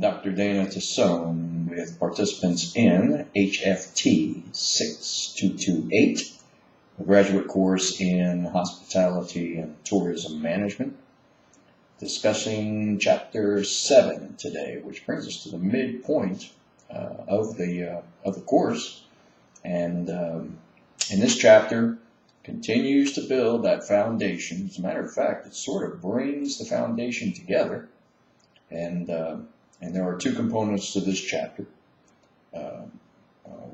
Dr. Dana Tassone with participants in HFT 6228, a graduate course in hospitality and tourism management, discussing chapter 7 today, which brings us to the midpoint of the course. And in this chapter, continues to build that foundation. As a matter of fact, it sort of brings the foundation together. And there are two components to this chapter.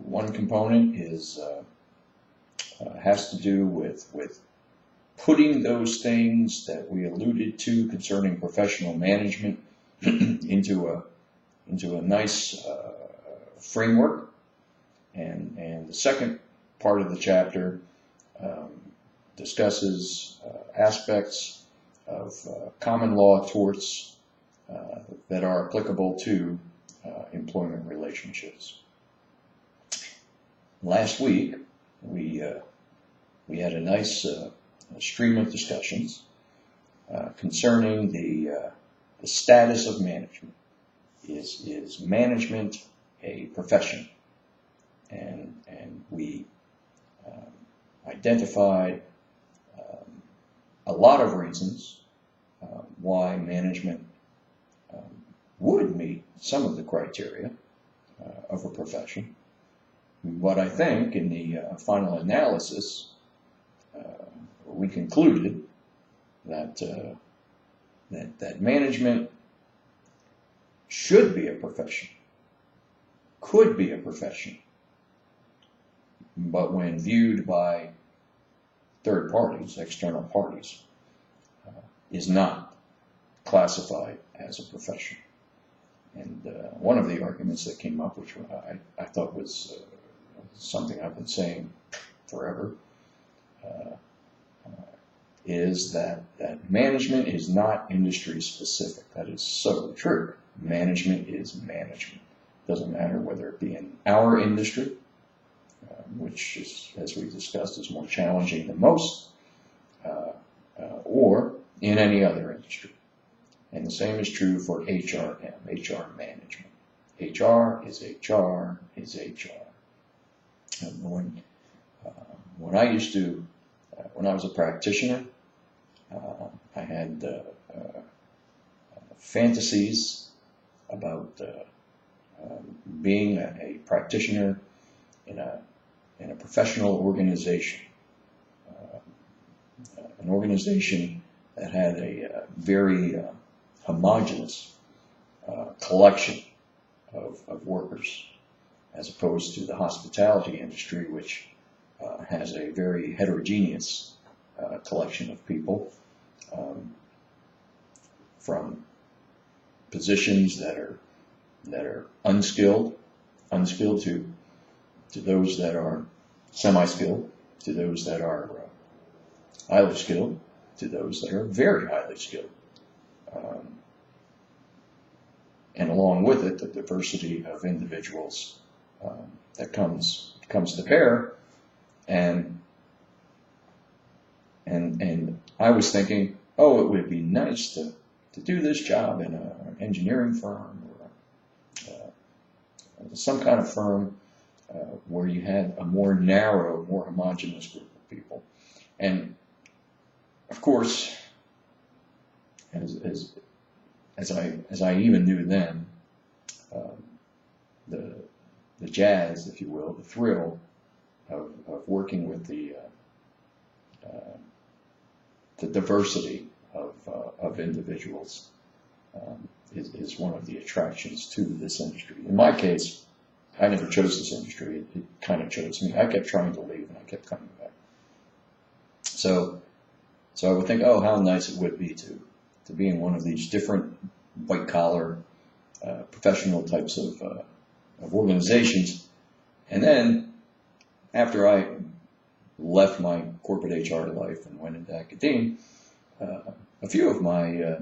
One component has to do with putting those things that we alluded to concerning professional management into a nice framework. And the second part of the chapter discusses aspects of common law torts that are applicable to employment relationships. Last week, we had a nice stream of discussions concerning the status of management. Is management a profession? And we identified a lot of reasons why management would meet some of the criteria of a profession. But I think in the final analysis, we concluded that that management should be a profession, could be a profession, but when viewed by third parties, external parties, is not classified as a profession. And one of the arguments that came up, which I thought was something I've been saying forever, is that management is not industry specific. That is so true. Management is management. Doesn't matter whether it be in our industry, which is, as we discussed, is more challenging than most, or in any other industry. And the same is true for HRM, HR management. HR is HR is HR. And when I used to, when I was a practitioner, I had fantasies about being a practitioner in a professional organization, an organization that had a very homogeneous collection of workers, as opposed to the hospitality industry, which has a very heterogeneous collection of people, from positions that are unskilled to those that are semi-skilled, to those that are highly skilled, to those that are very highly skilled. And along with it, the diversity of individuals that comes to bear. And I was thinking, oh, it would be nice to do this job in an engineering firm or some kind of firm where you had a more narrow, more homogeneous group of people. And of course, as I even knew then, the jazz, if you will, the thrill of working with the diversity of individuals is one of the attractions to this industry. In my case, I never chose this industry. It kind of chose me. I kept trying to leave, and I kept coming back. So I would think, oh, how nice it would be to be in one of these different white-collar, professional types of organizations. And then, after I left my corporate HR life and went into academia, a few of my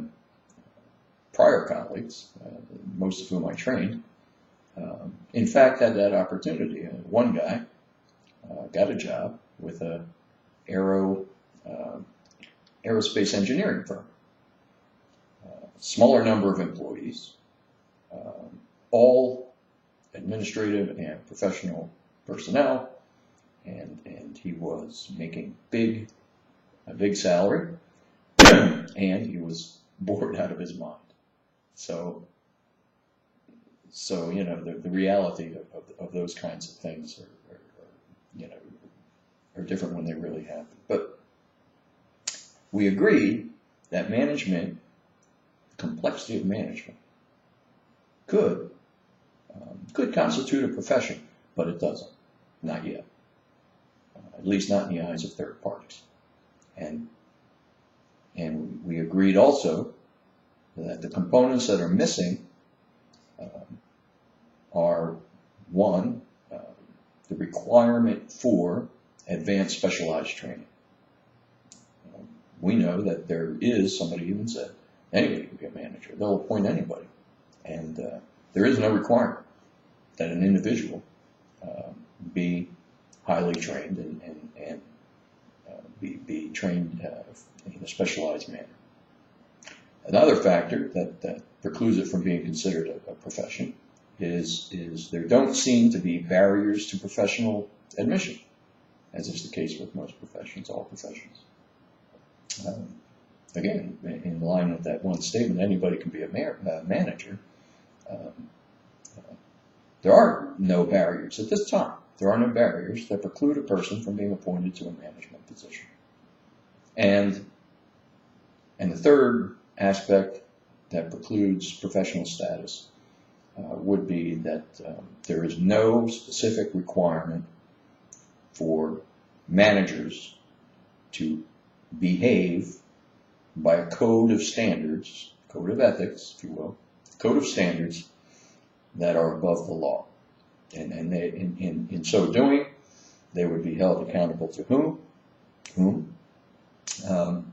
prior colleagues, most of whom I trained, in fact had that opportunity. One guy got a job with a aerospace engineering firm. Smaller number of employees, all administrative and professional personnel, and he was making a big salary, and he was bored out of his mind. So the reality of those kinds of things are different when they really happen. But we agreed that management, the complexity of management, could constitute a profession, but it doesn't, not yet, at least not in the eyes of third parties. And we agreed also that the components that are missing are, one, the requirement for advanced specialized training. We know that there is, somebody even said, anybody can be a manager. They'll appoint anybody. And there is no requirement that an individual be highly trained and be trained in a specialized manner. Another factor that precludes it from being considered a profession is there don't seem to be barriers to professional admission, as is the case with most professions, all professions. Again, in line with that one statement, anybody can be a manager. There are no barriers at this time. There are no barriers that preclude a person from being appointed to a management position. And the third aspect that precludes professional status would be that there is no specific requirement for managers to behave by a code of standards, code of ethics, if you will, code of standards that are above the law. And they, in so doing, they would be held accountable to whom?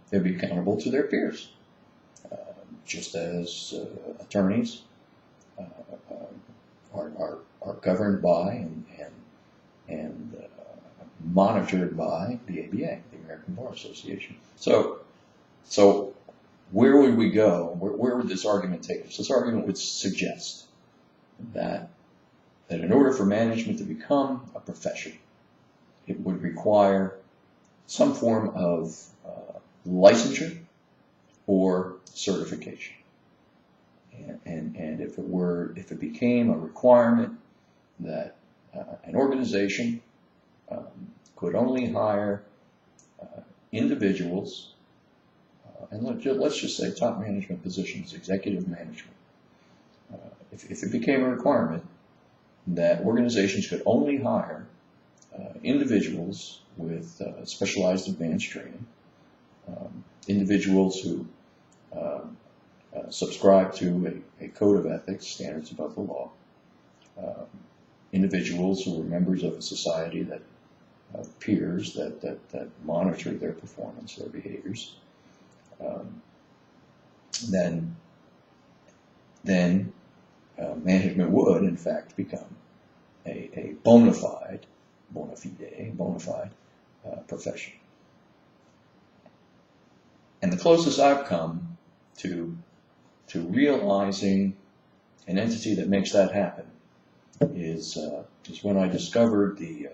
They'd be accountable to their peers, just as attorneys are governed by and monitored by the ABA, the American Bar Association. So where would we go? Where would this argument take us? This argument would suggest that in order for management to become a profession, it would require some form of licensure or certification. And if it became a requirement that an organization could only hire individuals, and let's just say top management positions, executive management. If it became a requirement that organizations could only hire individuals with specialized advanced training, individuals who subscribe to a code of ethics, standards above the law, individuals who are members of a society that peers that monitor their performance, their behaviors, then management would, in fact, become a bona fide profession. And the closest I've come to realizing an entity that makes that happen is when I discovered the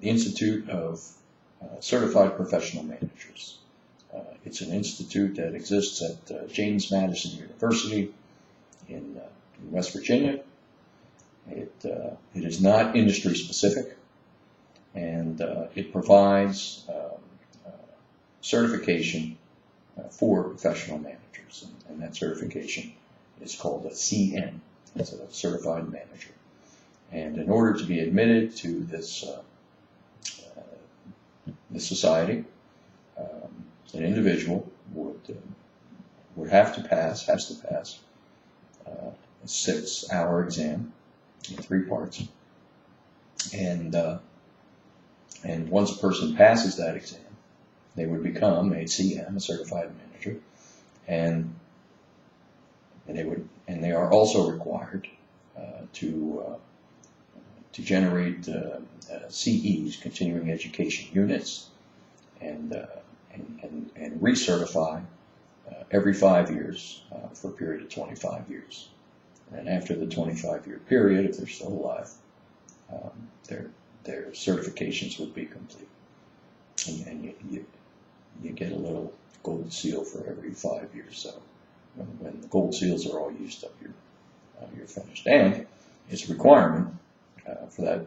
Institute of Certified Professional Managers. It's an institute that exists at James Madison University in West Virginia. It is not industry specific, and it provides certification for professional managers, and that certification is called a CM. It's a certified manager. And in order to be admitted to this society, an individual has to pass a 6-hour exam in 3 parts. And once a person passes that exam, they would become a CM, a certified manager, and they are also required to generate CEs, continuing education units, and recertify every 5 years for a period of 25 years. And after the 25-year period, if they're still alive, their certifications would be complete. And you get a little gold seal for every 5 years. So when the gold seals are all used up, you're finished. And it's a requirement for that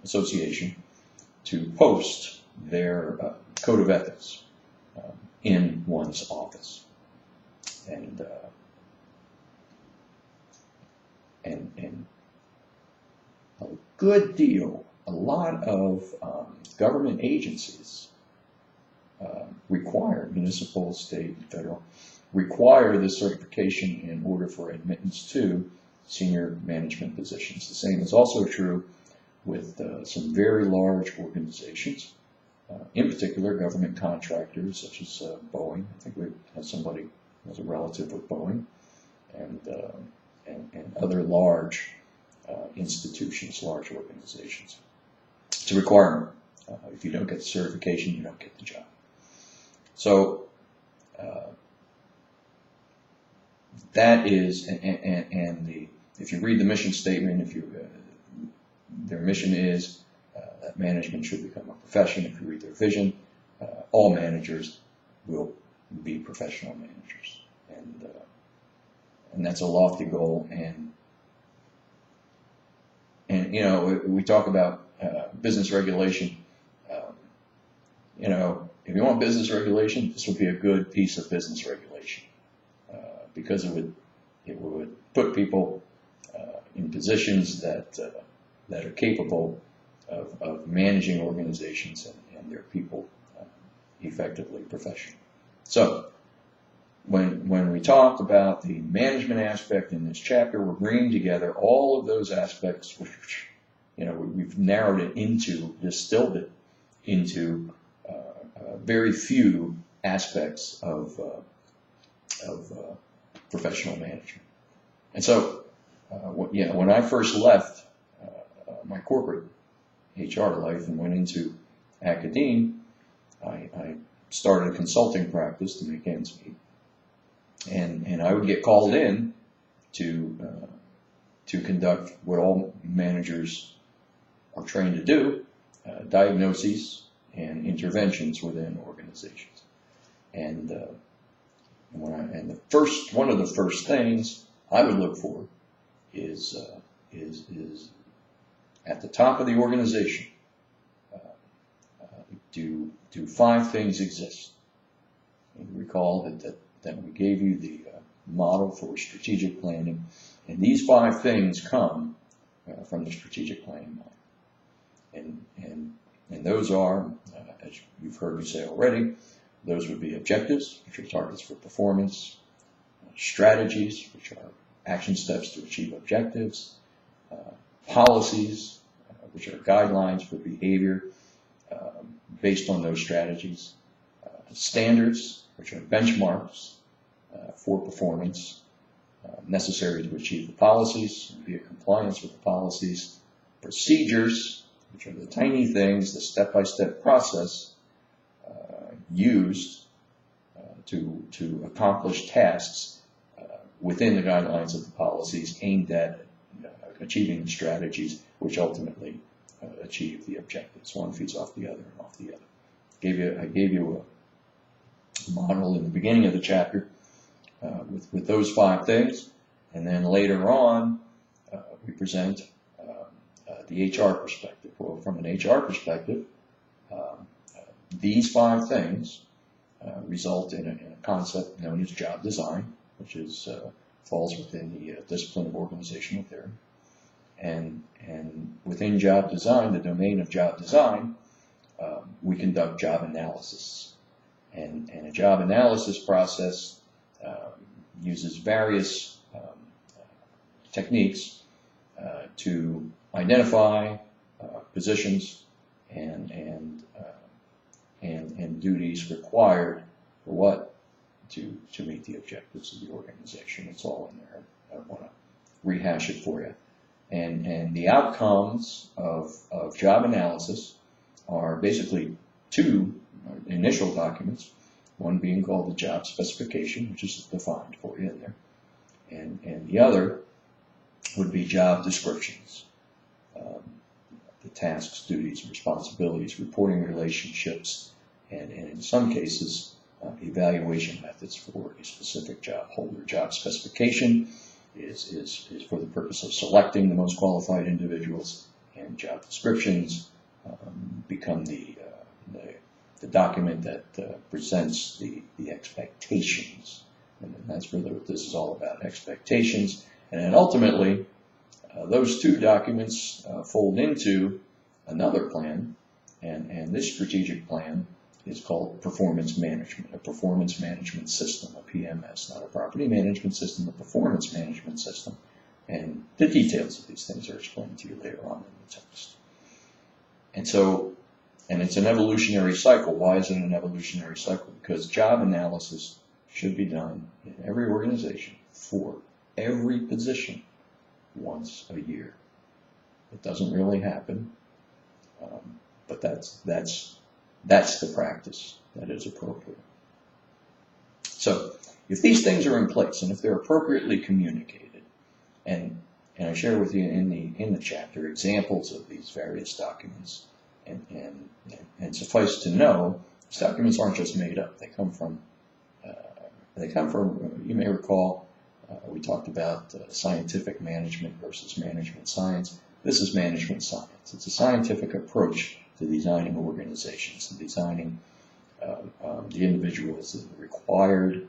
association to post their code of ethics in one's office. And a good deal, a lot of government agencies require, municipal, state, federal, require this certification in order for admittance to senior management positions. The same is also true with some very large organizations, in particular government contractors such as Boeing. I think we have somebody who has a relative with Boeing, and other large institutions, large organizations. It's a requirement. If you don't get the certification, you don't get the job. So that is, if you read the mission statement, their mission is that management should become a profession. If you read their vision, all managers will be professional managers, and that's a lofty goal. And you know, we talk about business regulation. You know, if you want business regulation, this would be a good piece of business regulation because it would put people in positions that are capable of managing organizations and their people effectively, professionally. So when we talk about the management aspect in this chapter, we're bringing together all of those aspects, which, you know, we've narrowed it into, distilled it into very few aspects of professional management. And so, when I first left my corporate HR life and went into academia, I started a consulting practice to make ends meet. And I would get called in to conduct what all managers are trained to do, diagnoses and interventions within organizations. And one of the first things I would look for is at the top of the organization, do 5 things exist? And recall that we gave you the model for strategic planning, and these 5 things come from the strategic planning model. And those are, as you've heard me say already, those would be objectives, which are targets for performance, strategies, which are action steps to achieve objectives, policies, which are guidelines for behavior based on those strategies, standards, which are benchmarks for performance necessary to achieve the policies and be in compliance with the policies, procedures, which are the tiny things, the step-by-step process used to accomplish tasks within the guidelines of the policies aimed at achieving the strategies which ultimately achieve the objectives. One feeds off the other and off the other. I gave you a model in the beginning of the chapter with those 5 things, and then later on we present the HR perspective. Well, from an HR perspective, these 5 things result in a concept known as job design, which falls within the discipline of organizational theory. And within job design, the domain of job design, we conduct job analysis. And a job analysis process uses various techniques to identify positions and duties required for what to meet the objectives of the organization. It's all in there. I don't want to rehash it for you. And the outcomes of job analysis are basically 2 initial documents, one being called the job specification, which is defined for for you in there. And the other would be job descriptions, the tasks, duties, responsibilities, reporting relationships, and in some cases, evaluation methods for a specific job holder. Job specification is for the purpose of selecting the most qualified individuals, and job descriptions become the document that presents the expectations. And that's really what this is all about, expectations. And then ultimately, those two documents fold into another plan, and this strategic plan is called performance management, a performance management system, a PMS, not a property management system, a performance management system. And the details of these things are explained to you later on in the text. And so, and it's an evolutionary cycle. Why is it an evolutionary cycle? Because job analysis should be done in every organization for every position once a year. It doesn't really happen, but that's the practice that is appropriate. So if these things are in place and if they're appropriately communicated, and I share with you in the chapter examples of these various documents, and suffice to know, these documents aren't just made up. They come from you may recall, we talked about scientific management versus management science. This is management science. It's a scientific approach to designing organizations, to designing the individuals, the required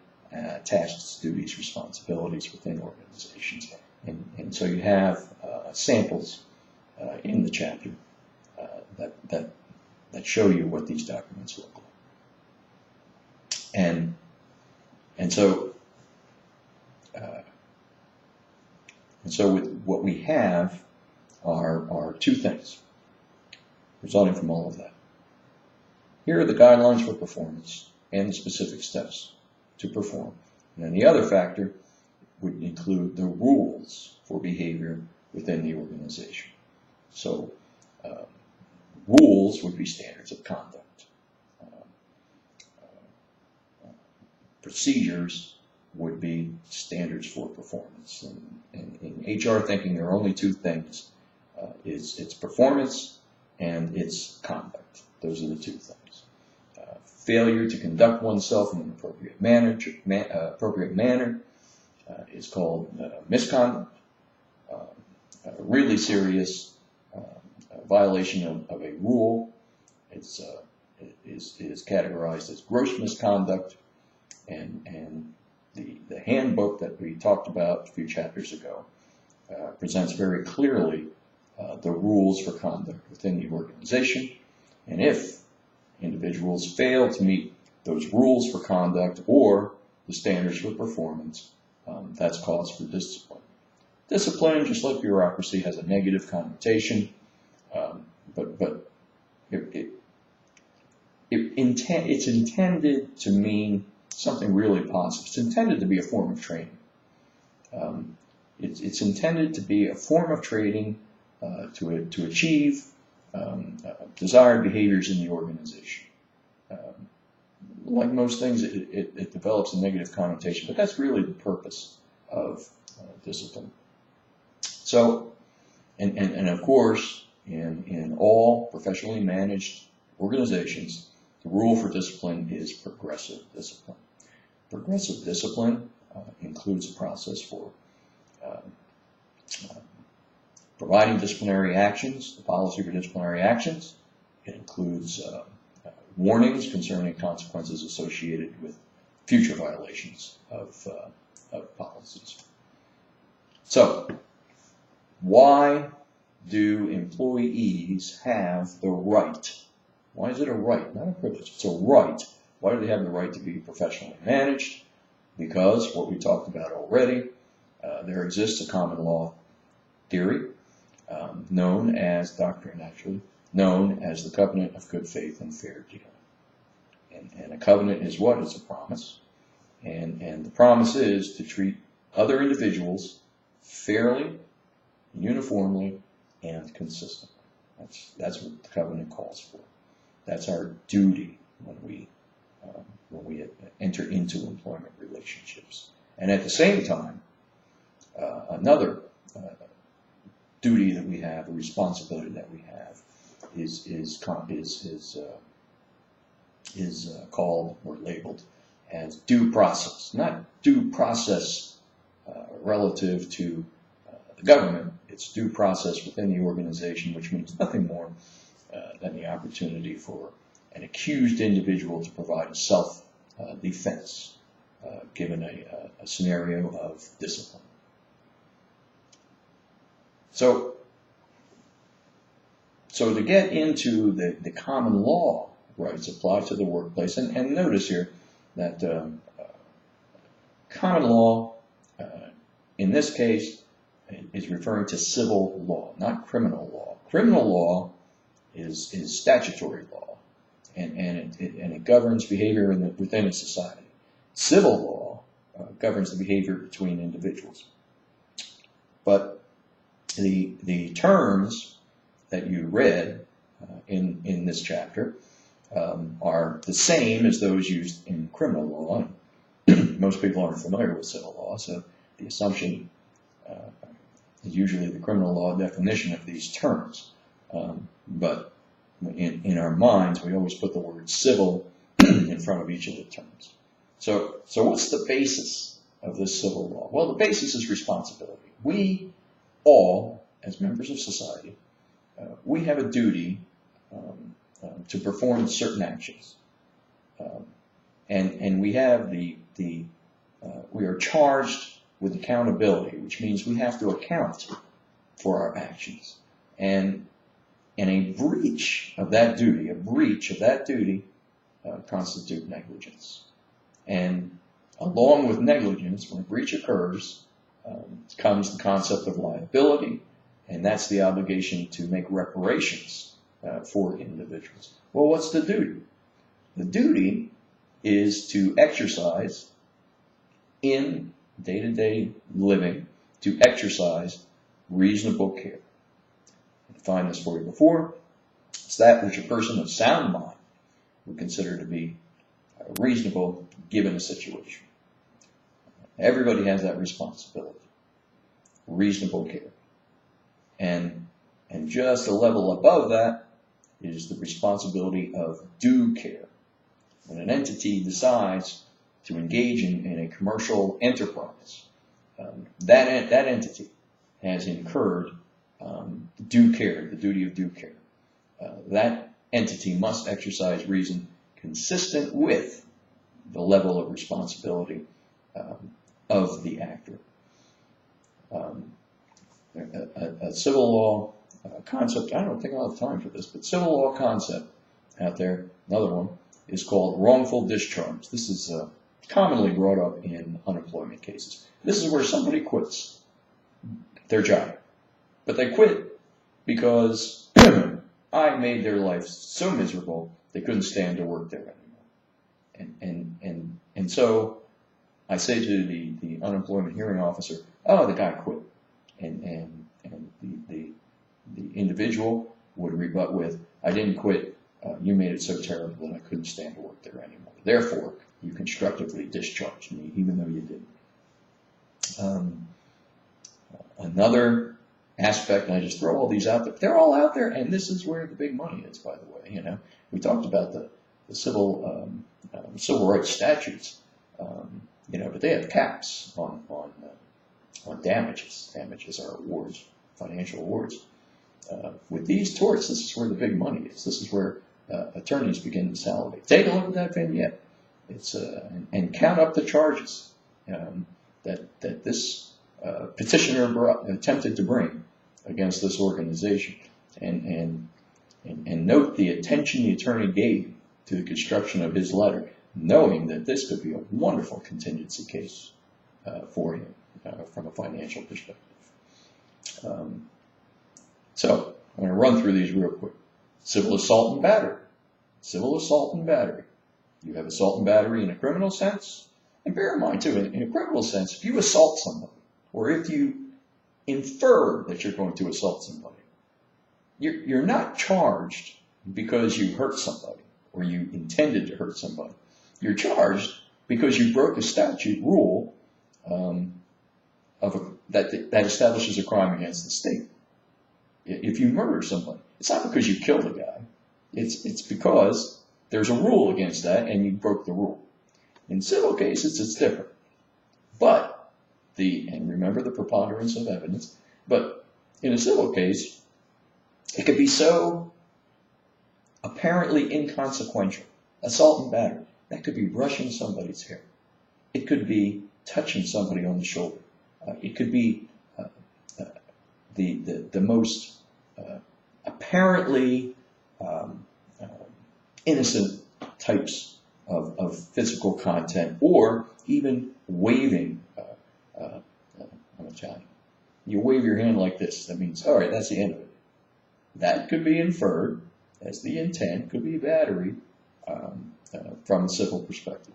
tasks, duties, responsibilities within organizations. And so you have samples in the chapter that show you what these documents look like. And so with what we have are two things resulting from all of that. Here are the guidelines for performance and the specific steps to perform. And then the other factor would include the rules for behavior within the organization. So rules would be standards of conduct. Procedures would be standards for performance. And in HR thinking, there are only two things. It's performance and it's conduct. Those are the two things. Failure to conduct oneself in an appropriate manner is called misconduct. Really serious violation of a rule is categorized as gross misconduct, and the handbook that we talked about a few chapters ago presents very clearly the rules for conduct within the organization. And if individuals fail to meet those rules for conduct or the standards for performance, that's cause for discipline. Discipline, just like bureaucracy, has a negative connotation, but it's intended to mean something really positive. It's intended to be a form of training. It's intended to be a form of training to achieve desired behaviors in the organization. Like most things, it develops a negative connotation, but that's really the purpose of discipline. So, and of course, in all professionally managed organizations, the rule for discipline is progressive discipline. Progressive discipline includes a process for providing disciplinary actions, the policy for disciplinary actions. It includes warnings concerning consequences associated with future violations of policies. So, why do employees have the right? Why is it a right, not a privilege? It's a right. Why do they have the right to be professionally managed? Because, what we talked about already, there exists a common law theory, known as doctrine, actually, known as the covenant of good faith and fair dealing. And a covenant is what? It's a promise. And the promise is to treat other individuals fairly, uniformly, and consistently. That's what the covenant calls for. That's our duty when we enter into employment relationships. And at the same time, another duty that we have, a responsibility that we have, is called or labeled as due process. Not due process relative to the government. It's due process within the organization, which means nothing more than the opportunity for an accused individual to provide a self-defense given a scenario of discipline. So to get into the common law rights applied to the workplace, and notice here that common law, in this case, is referring to civil law, not criminal law. Criminal law is statutory law, and it governs behavior within a society. Civil law governs the behavior between individuals. But the terms that you read in this chapter are the same as those used in criminal law. Most people aren't familiar with civil law, so the assumption is usually the criminal law definition of these terms. But in our minds, we always put the word civil in front of each of the terms. So what's the basis of this civil law? Well, the basis is responsibility. We all, as members of society, we have a duty to perform certain actions, and we have we are charged with accountability, which means we have to account for our actions, and a breach of that duty, constitute negligence. And along with negligence, when a breach occurs, comes the concept of liability, and that's the obligation to make reparations for individuals. Well, what's the duty? The duty is to exercise in day-to-day living, to exercise reasonable care. I defined this for you before. It's that which a person of sound mind would consider to be reasonable given a situation. Everybody has that responsibility. Reasonable care. And just a level above that is the responsibility of due care. When an entity decides to engage in a commercial enterprise, that entity has incurred due care, the duty of due care. That entity must exercise reason consistent with the level of responsibility of the actor. A civil law concept, I don't think I'll have time for this, but civil law concept out there, another one, is called wrongful discharge. This is commonly brought up in unemployment cases. This is where somebody quits their job, but they quit because I made their life so miserable they couldn't stand to work there anymore. And so I say to the unemployment hearing officer, oh, the guy quit. And the individual would rebut with, I didn't quit, you made it so terrible that I couldn't stand to work there anymore. Therefore, you constructively discharged me, even though you didn't. Another aspect, and I just throw all these out there, they're all out there, and this is where the big money is, by the way. You know, we talked about the civil rights statutes, but they have caps on damages. Damages are awards, financial awards. With these torts, this is where the big money is. This is where attorneys begin to salivate. Take a look at that vignette. It's and count up the charges that this petitioner attempted to bring against this organization, and note the attention the attorney gave to the construction of his letter, knowing that this could be a wonderful contingency case for him from a financial perspective. So I'm going to run through these real quick. Civil assault and battery. Civil assault and battery. You have assault and battery in a criminal sense. And bear in mind, too, in a criminal sense, if you assault somebody, or if you infer that you're going to assault somebody, you're not charged because you hurt somebody or you intended to hurt somebody. You're charged because you broke a statute rule that establishes a crime against the state. If you murder somebody, it's not because you killed a guy. It's because there's a rule against that and you broke the rule. In civil cases, it's different. But and remember the preponderance of evidence, but in a civil case, it could be so apparently inconsequential. Assault and battery. That could be brushing somebody's hair. It could be touching somebody on the shoulder. It could be the most apparently innocent types of physical content, or even waving. I'm Italian. You wave your hand like this. That means, all right, that's the end of it. That could be inferred as the intent, could be battery from a civil perspective.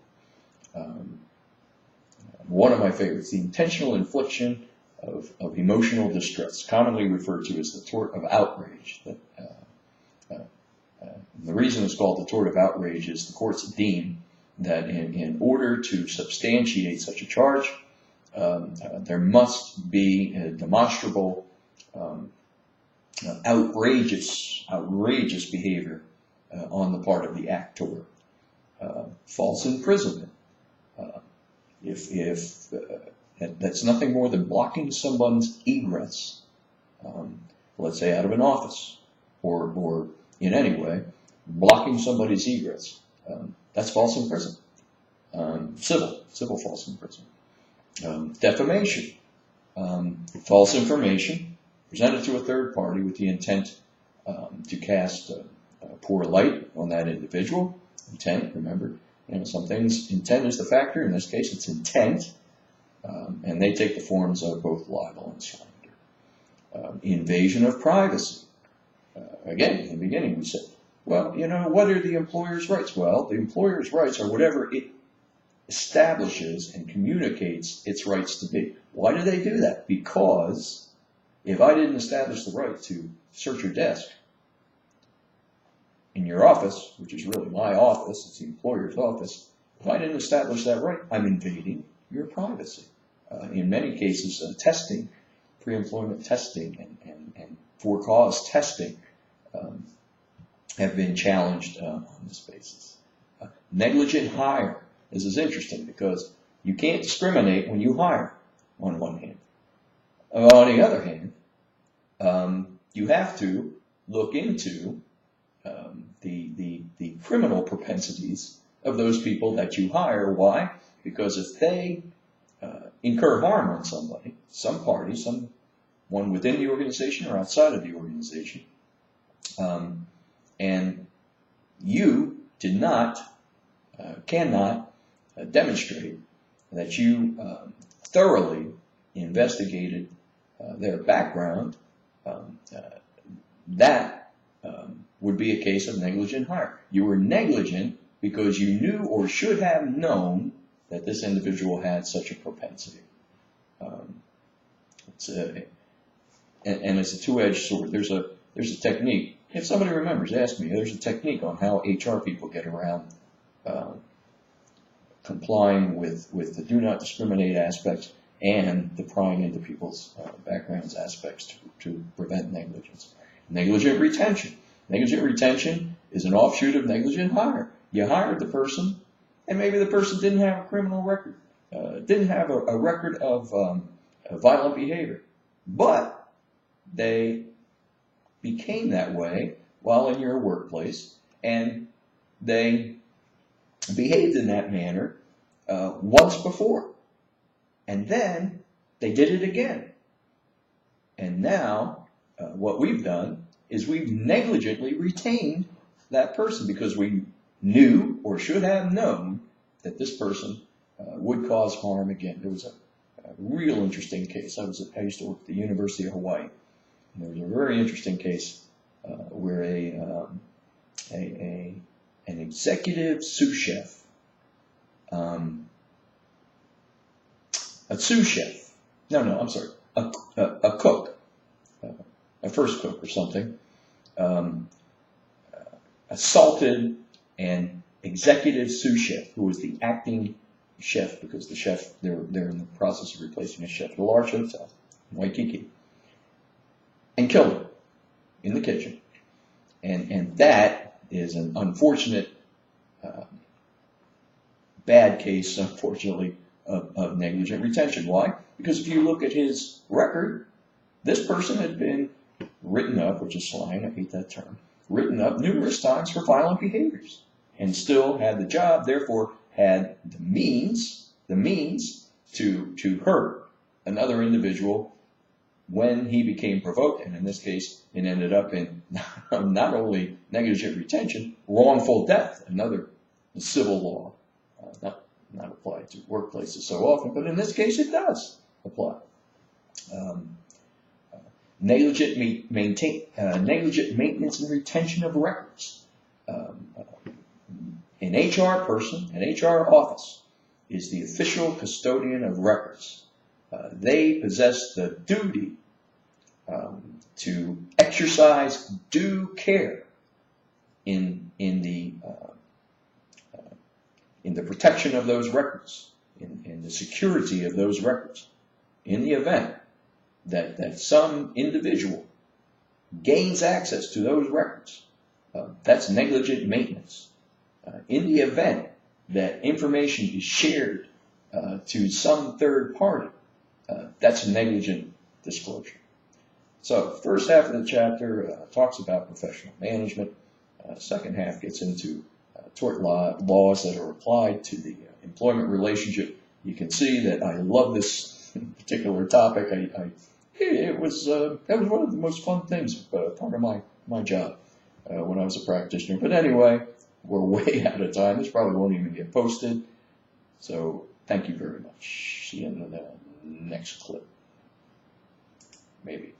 One of my favorites, the intentional infliction of emotional distress, commonly referred to as the tort of outrage. The reason it's called the tort of outrage is the courts deem that in order to substantiate such a charge, there must be a demonstrable outrageous behavior on the part of the actor. False imprisonment. If that's nothing more than blocking someone's egress, let's say out of an office, or in any way, blocking somebody's egress, that's false imprisonment. Civil false imprisonment. Defamation. False information presented to a third party with the intent to cast a poor light on that individual. Intent, remember, some things, intent is the factor. In this case, it's intent, and they take the forms of both libel and slander. Invasion of privacy. Again, in the beginning we said, well, what are the employer's rights? Well, the employer's rights are whatever it establishes and communicates its rights to be. Why do they do that? Because if I didn't establish the right to search your desk in your office, which is really my office, it's the employer's office, if I didn't establish that right, I'm invading your privacy. In many cases, testing, pre-employment testing and for-cause testing have been challenged on this basis. Negligent hire. This is interesting because you can't discriminate when you hire, on one hand. On the other hand, you have to look into the criminal propensities of those people that you hire. Why? Because if they incur harm on somebody, some party, someone within the organization or outside of the organization, and you cannot demonstrate that you thoroughly investigated their background, that would be a case of negligent hire. You were negligent because you knew or should have known that this individual had such a propensity. And it's a two-edged sword. There's a technique. If somebody remembers, ask me. There's a technique on how HR people get around complying with the do not discriminate aspects and the prying into people's backgrounds aspects to prevent negligence. Negligent retention. Negligent retention is an offshoot of negligent hire. You hired the person, and maybe the person didn't have a criminal record, didn't have a record of violent behavior, but they became that way while in your workplace, and they behaved in that manner once before, and then they did it again. And now what we've done is we've negligently retained that person because we knew or should have known that this person would cause harm again. There was a real interesting case. I used to work at the University of Hawaii. And there was a very interesting case where an executive sous chef, a cook, a first cook or something, assaulted an executive sous chef who was the acting chef, because the chef, they're in the process of replacing a chef at a large hotel in Waikiki, and killed him in the kitchen. And that is an unfortunate, bad case, unfortunately, of negligent retention. Why? Because if you look at his record, this person had been written up, which is slang, I hate that term, written up numerous times for violent behaviors, and still had the job, therefore had the means to hurt another individual when he became provoked. And in this case, it ended up in not only negligent retention, wrongful death, another civil law, not applied to workplaces so often, but in this case it does apply. Negligent maintenance and retention of records. An HR person, an HR office, is the official custodian of records. They possess the duty to exercise due care in the protection of those records, in the security of those records. In the event that some individual gains access to those records, that's negligent maintenance. In the event that information is shared to some third party, that's negligent disclosure. So, first half of the chapter talks about professional management. Second half gets into tort laws that are applied to the employment relationship. You can see that I love this particular topic. That was one of the most fun things, part of my job when I was a practitioner. But anyway, we're way out of time. This probably won't even get posted. So thank you very much. See you in the next clip. Maybe.